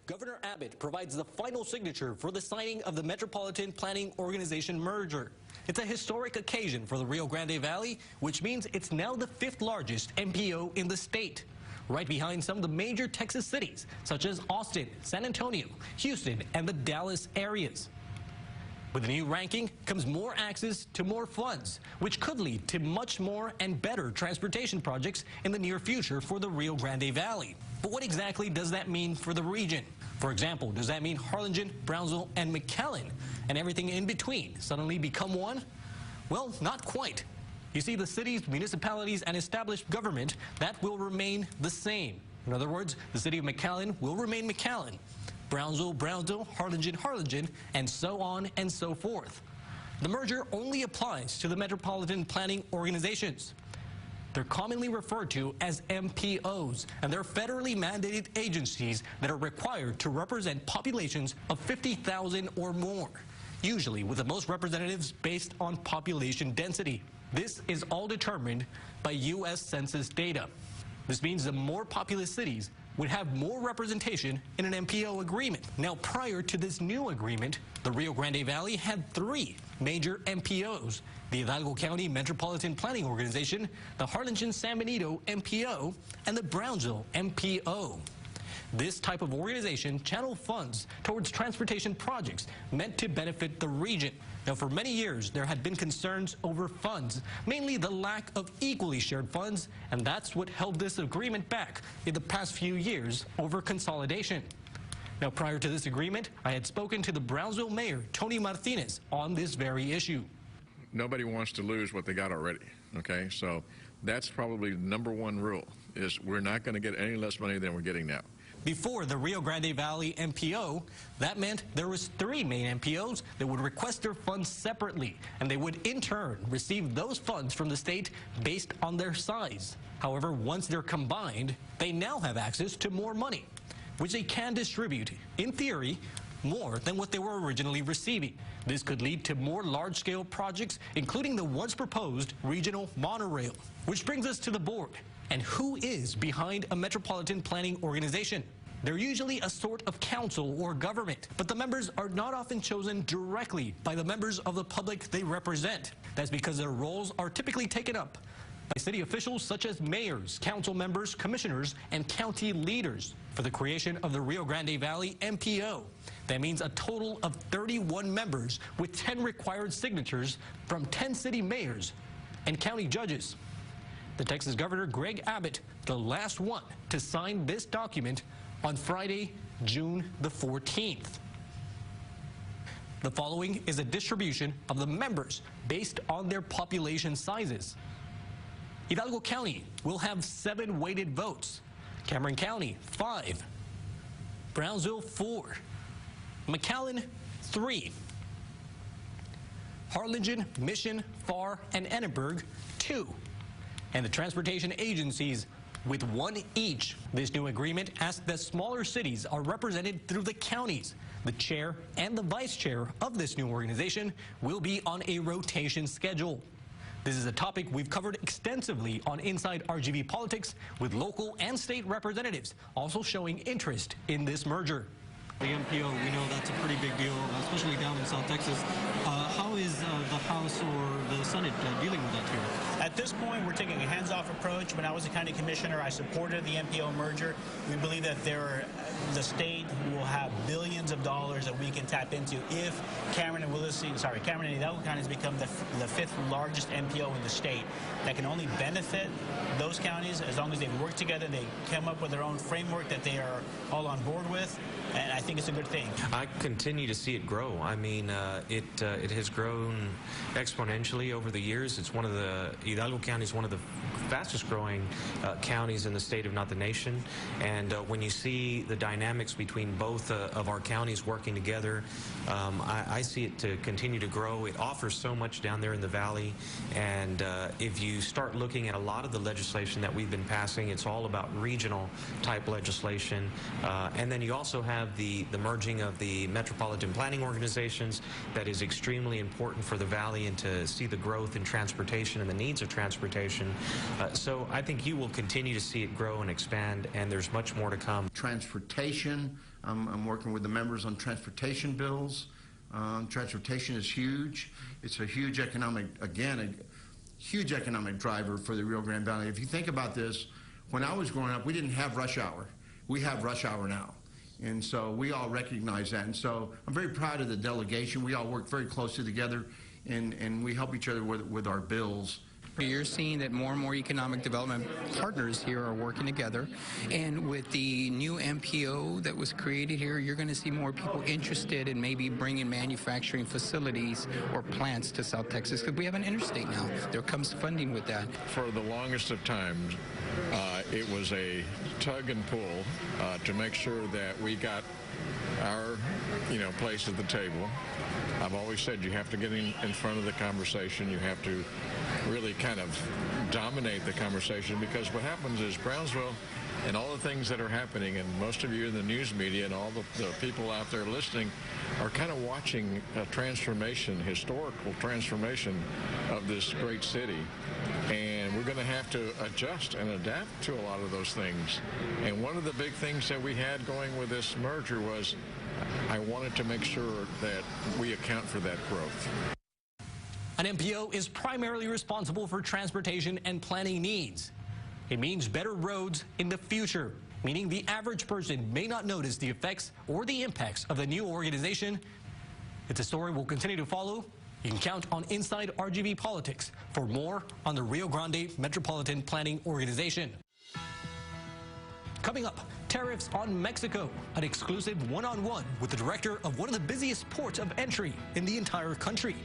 Governor Abbott provides the final signature for the signing of the Metropolitan Planning Organization merger. It's a historic occasion for the Rio Grande Valley, which means it's now the 5th largest MPO in the state, right behind some of the major Texas cities, such as Austin, San Antonio, Houston, and the Dallas areas. With the new ranking comes more access to more funds, which could lead to much more and better transportation projects in the near future for the Rio Grande Valley. But what exactly does that mean for the region? For example, does that mean Harlingen, Brownsville, and McAllen, and everything in between, suddenly become one? Well, not quite. You see, the cities, municipalities, and established government, that will remain the same. In other words, the city of McAllen will remain McAllen. Brownsville, Brownsville, Harlingen, Harlingen, and so on and so forth. The merger only applies to the metropolitan planning organizations. They're commonly referred to as MPOs, and they're federally mandated agencies that are required to represent populations of 50,000 or more, usually with the most representatives based on population density. This is all determined by U.S. Census data. This means the more populous cities would have more representation in an MPO agreement. Now, prior to this new agreement, the Rio Grande Valley had 3 major MPOs: the Hidalgo County Metropolitan Planning Organization, the Harlingen-San Benito MPO, and the Brownsville MPO. This type of organization channeled funds towards transportation projects meant to benefit the region. Now, for many years, there had been concerns over funds, mainly the lack of equally shared funds, and that's what held this agreement back in the past few years over consolidation. Now, prior to this agreement, I had spoken to the Brownsville mayor, Tony Martinez, on this very issue. Nobody wants to lose what they got already, okay? So that's probably the #1 rule, is we're not going to get any less money than we're getting now. Before the Rio Grande Valley MPO, that meant there was 3 main MPOs that would request their funds separately, and they would in turn receive those funds from the state based on their size. However, once they're combined, they now have access to more money, which they can distribute, in theory, more than what they were originally receiving. This could lead to more large-scale projects, including the once proposed regional monorail. Which brings us to the board. And who is behind a metropolitan planning organization? They're usually a sort of council or government, but the members are not often chosen directly by the members of the public they represent. That's because their roles are typically taken up by city officials such as mayors, council members, commissioners, and county leaders. For the creation of the Rio Grande Valley MPO, that means a total of 31 members with 10 required signatures from 10 city mayors and county judges. The Texas Governor Greg Abbott, the last one to sign this document on Friday, June the 14th. The following is a distribution of the members based on their population sizes. Hidalgo County will have 7 weighted votes. Cameron County, 5. Brownsville, 4. McAllen, 3. Harlingen, Mission, Pharr, and Annenberg, 2. And the transportation agencies with 1 each. This new agreement asks that smaller cities are represented through the counties. The chair and the vice chair of this new organization will be on a rotation schedule. This is a topic we've covered extensively on Inside RGV Politics, with local and state representatives also showing interest in this merger. The MPO, we know that's a pretty big deal, especially down in South Texas. How is the House or the Senate dealing with that here? At this point, we're taking a hands-off approach. When I was a county commissioner, I supported the MPO merger. We believe that the state will have billions of dollars that we can tap into if Cameron and Hidalgo counties become the 5th largest MPO in the state. That can only benefit those counties as long as they work together, they come up with their own framework that they are all on board with, and I think it's a good thing. I continue to see it grow. I mean, it has grown exponentially over the years. It's Hidalgo County is one of the fastest growing counties in the state, if not the nation. And when you see the dynamics between both of our counties working together, I see it to continue to grow. It offers so much down there in the valley. And if you start looking at a lot of the legislation that we've been passing, it's all about regional type legislation. And then you also have the merging of the metropolitan planning organizations. That is extremely important for the valley and to see the growth in transportation and the needs of transportation. So I think you will continue to see it grow and expand, and there's much more to come. Transportation I'm working with the members on transportation bills. Transportation is huge. It's a huge economic, again, a huge economic driver for the Rio Grande Valley. If you think about this, when I was growing up, we didn't have rush hour. We have rush hour now. And so we all recognize that. And so I'm very proud of the delegation. We all work very closely together, and we help each other with our bills. You're seeing that more and more economic development partners here are working together, and with the new MPO that was created here, you're going to see more people interested in maybe bringing manufacturing facilities or plants to South Texas, because we have an interstate now. There comes funding with that. For the longest of times, it was a tug and pull to make sure that we got our, place at the table. I've always said you have to get in front of the conversation. You have to really kind of dominate the conversation, because what happens is Brownsville and all the things that are happening, and most of you in the news media and all the people out there listening are kind of watching a transformation, historical transformation of this great city. And we're going to have to adjust and adapt to a lot of those things. And one of the big things that we had going with this merger was I wanted to make sure that we account for that growth. An MPO is primarily responsible for transportation and planning needs. It means better roads in the future, meaning the average person may not notice the effects or the impacts of the new organization. It's a story we'll continue to follow. You can count on Inside RGV Politics for more on the Rio Grande Metropolitan Planning Organization. Coming up, tariffs on Mexico, an exclusive one-on-one with the director of one of the busiest ports of entry in the entire country.